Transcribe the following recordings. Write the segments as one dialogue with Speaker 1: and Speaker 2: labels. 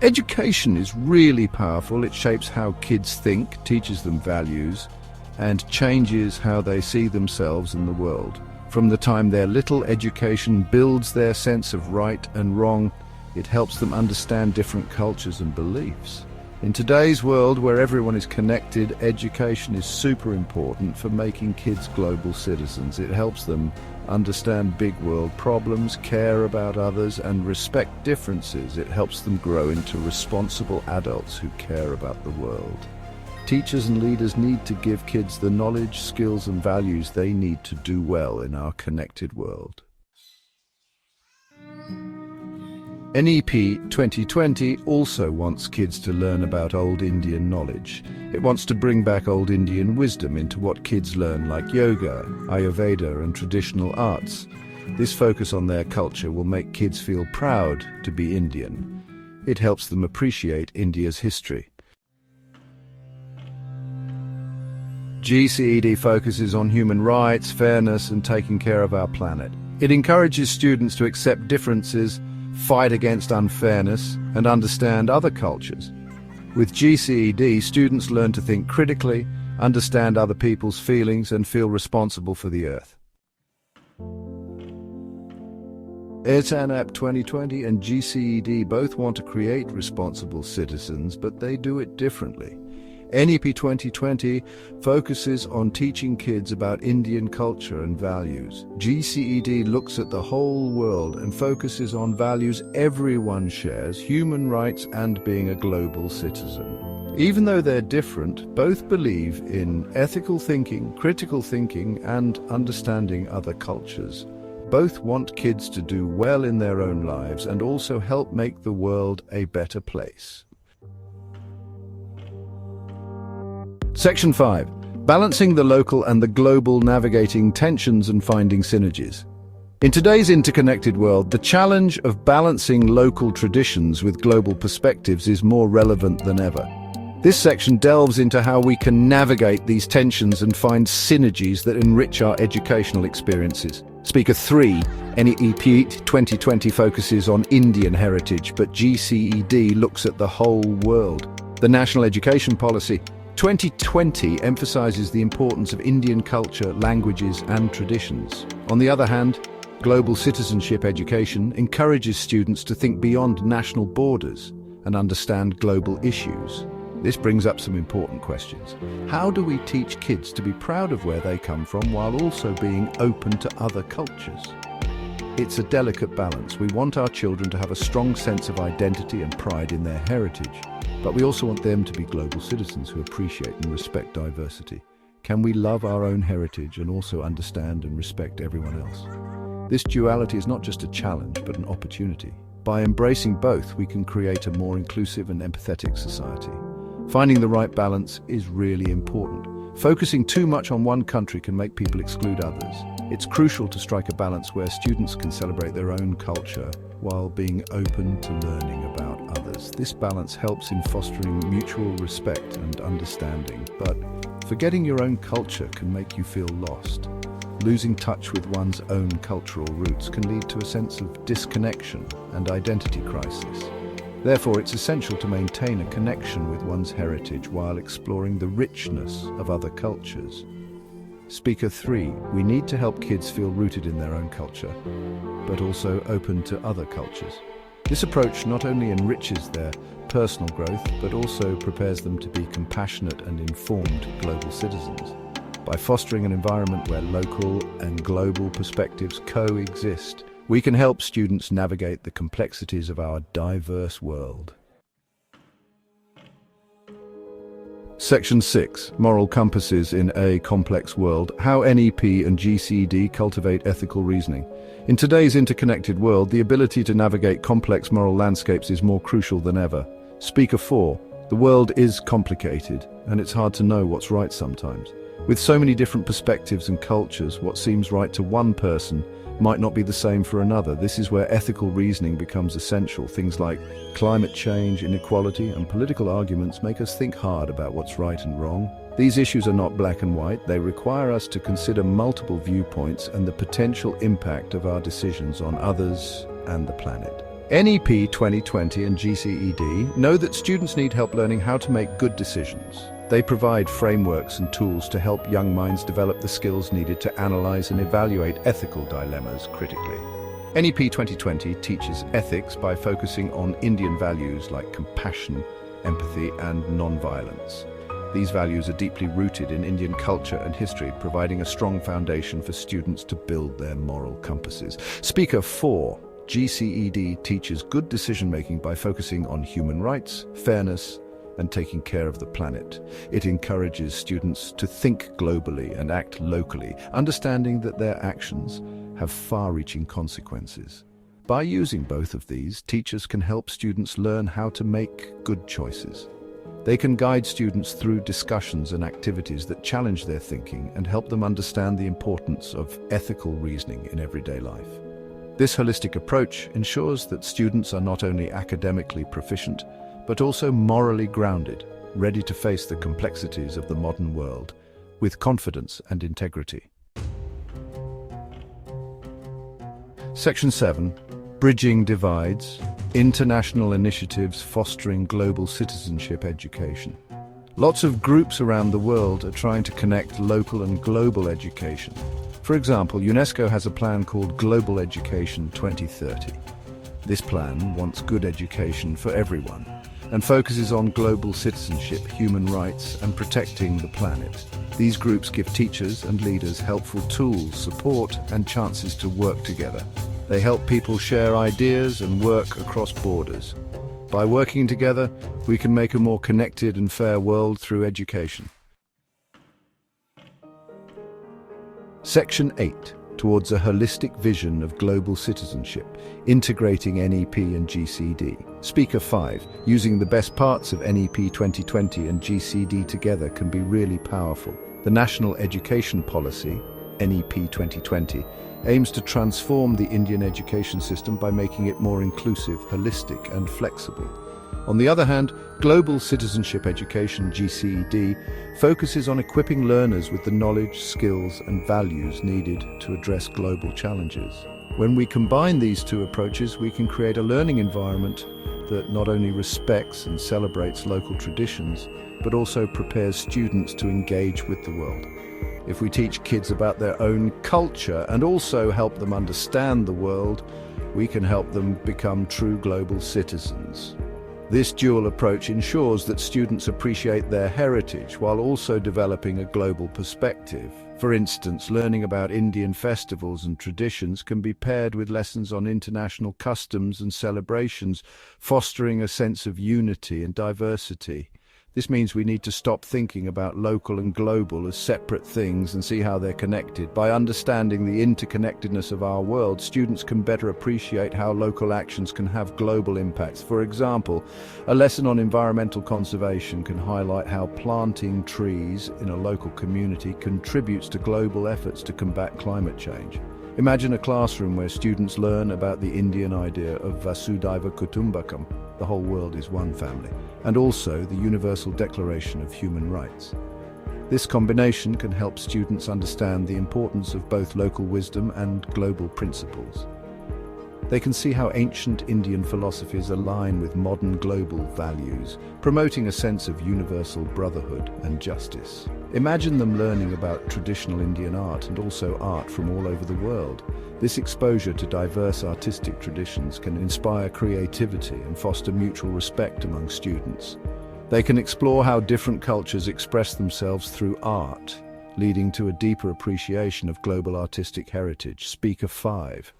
Speaker 1: Education is really powerful. It shapes how kids think, teaches them values, and changes how they see themselves and the world. From the time they're little, education builds their sense of right and wrong. It helps them understand different cultures and beliefs. In today's world, where everyone is connected, education is super important for making kids global citizens. It helps them understand big world problems, care about others, and respect differences. It helps them grow into responsible adults who care about the world. Teachers and leaders need to give kids the knowledge, skills, and values they need to do well in our connected world. NEP 2020 also wants kids to learn about old Indian knowledge. It wants to bring back old Indian wisdom into what kids learn, like yoga, Ayurveda, and traditional arts. This focus on their culture will make kids feel proud to be Indian. It helps them appreciate India's history. GCED focuses on human rights, fairness, and taking care of our planet. It encourages students to accept differences, fight against unfairness, and understand other cultures. With GCED, students learn to think critically, understand other people's feelings, and feel responsible for the Earth. NEP 2020 and GCED both want to create responsible citizens, but they do it differently. NEP 2020 focuses on teaching kids about Indian culture and values. GCED looks at the whole world and focuses on values everyone shares, human rights and being a global citizen. Even though they're different, both believe in ethical thinking, critical thinking, and understanding other cultures. Both want kids to do well in their own lives and also help make the world a better place. Section 5. Balancing the local and the global, navigating tensions and finding synergies. In today's interconnected world, the challenge of balancing local traditions with global perspectives is more relevant than ever. This section delves into how we can navigate these tensions and find synergies that enrich our educational experiences. Speaker 3, NEP 2020 focuses on Indian heritage, but GCED looks at the whole world. The National Education Policy 2020 emphasizes the importance of Indian culture, languages, and traditions. On the other hand, global citizenship education encourages students to think beyond national borders and understand global issues. This brings up some important questions. How do we teach kids to be proud of where they come from while also being open to other cultures? It's a delicate balance. We want our children to have a strong sense of identity and pride in their heritage, but we also want them to be global citizens who appreciate and respect diversity. Can we love our own heritage and also understand and respect everyone else? This duality is not just a challenge, but an opportunity. By embracing both, we can create a more inclusive and empathetic society. Finding the right balance is really important. Focusing too much on one country can make people exclude others. It's crucial to strike a balance where students can celebrate their own culture while being open to learning about others. This balance helps in fostering mutual respect and understanding, but forgetting your own culture can make you feel lost. Losing touch with one's own cultural roots can lead to a sense of disconnection and identity crisis. Therefore, it's essential to maintain a connection with one's heritage while exploring the richness of other cultures. Speaker 3, we need to help kids feel rooted in their own culture, but also open to other cultures. This approach not only enriches their personal growth, but also prepares them to be compassionate and informed global citizens. By fostering an environment where local and global perspectives coexist, we can help students navigate the complexities of our diverse world. Section 6. Moral compasses in a complex world. How NEP and GCED cultivate ethical reasoning. In today's interconnected world, the ability to navigate complex moral landscapes is more crucial than ever. Speaker 4. The world is complicated, and it's hard to know what's right sometimes. With so many different perspectives and cultures, what seems right to one person might not be the same for another. This is where ethical reasoning becomes essential. Things like climate change, inequality, and political arguments make us think hard about what's right and wrong. These issues are not black and white. They require us to consider multiple viewpoints and the potential impact of our decisions on others and the planet. NEP 2020 and GCED know that students need help learning how to make good decisions. They provide frameworks and tools to help young minds develop the skills needed to analyze and evaluate ethical dilemmas critically. NEP 2020 teaches ethics by focusing on Indian values like compassion, empathy, and non-violence. These values are deeply rooted in Indian culture and history, providing a strong foundation for students to build their moral compasses. Speaker 4, GCED teaches good decision-making by focusing on human rights, fairness, and taking care of the planet. It encourages students to think globally and act locally, understanding that their actions have far-reaching consequences. By using both of these, teachers can help students learn how to make good choices. They can guide students through discussions and activities that challenge their thinking and help them understand the importance of ethical reasoning in everyday life. This holistic approach ensures that students are not only academically proficient, but also morally grounded, ready to face the complexities of the modern world with confidence and integrity. Section 7. Bridging divides. International initiatives fostering global citizenship education. Lots of groups around the world are trying to connect local and global education. For example, UNESCO has a plan called Global Education 2030. This plan wants good education for everyone and focuses on global citizenship, human rights, and protecting the planet. These groups give teachers and leaders helpful tools, support, and chances to work together. They help people share ideas and work across borders. By working together, we can make a more connected and fair world through education. Section 8. Towards a holistic vision of global citizenship, integrating NEP and GCED. Speaker 5. Using the best parts of NEP 2020 and GCED together can be really powerful. The National Education Policy, NEP 2020, aims to transform the Indian education system by making it more inclusive, holistic, and flexible. On the other hand, Global Citizenship Education, GCED, focuses on equipping learners with the knowledge, skills, and values needed to address global challenges. When we combine these two approaches, we can create a learning environment that not only respects and celebrates local traditions, but also prepares students to engage with the world. If we teach kids about their own culture and also help them understand the world, we can help them become true global citizens. This dual approach ensures that students appreciate their heritage while also developing a global perspective. For instance, learning about Indian festivals and traditions can be paired with lessons on international customs and celebrations, fostering a sense of unity and diversity. This means we need to stop thinking about local and global as separate things and see how they're connected. By understanding the interconnectedness of our world, students can better appreciate how local actions can have global impacts. For example, a lesson on environmental conservation can highlight how planting trees in a local community contributes to global efforts to combat climate change. Imagine a classroom where students learn about the Indian idea of Vasudhaiva Kutumbakam, the whole world is one family, and also the Universal Declaration of Human Rights. This combination can help students understand the importance of both local wisdom and global principles. They can see how ancient Indian philosophies align with modern global values, promoting a sense of universal brotherhood and justice. Imagine them learning about traditional Indian art and also art from all over the world. This exposure to diverse artistic traditions can inspire creativity and foster mutual respect among students. They can explore how different cultures express themselves through art, leading to a deeper appreciation of global artistic heritage. Speaker 5.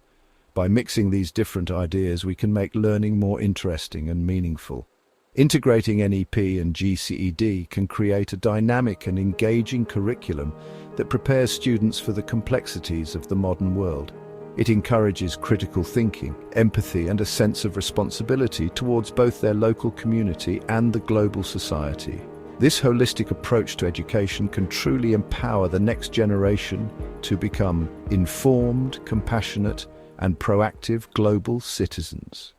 Speaker 1: By mixing these different ideas, we can make learning more interesting and meaningful. Integrating NEP and GCED can create a dynamic and engaging curriculum that prepares students for the complexities of the modern world. It encourages critical thinking, empathy, and a sense of responsibility towards both their local community and the global society. This holistic approach to education can truly empower the next generation to become informed, compassionate, and proactive global citizens.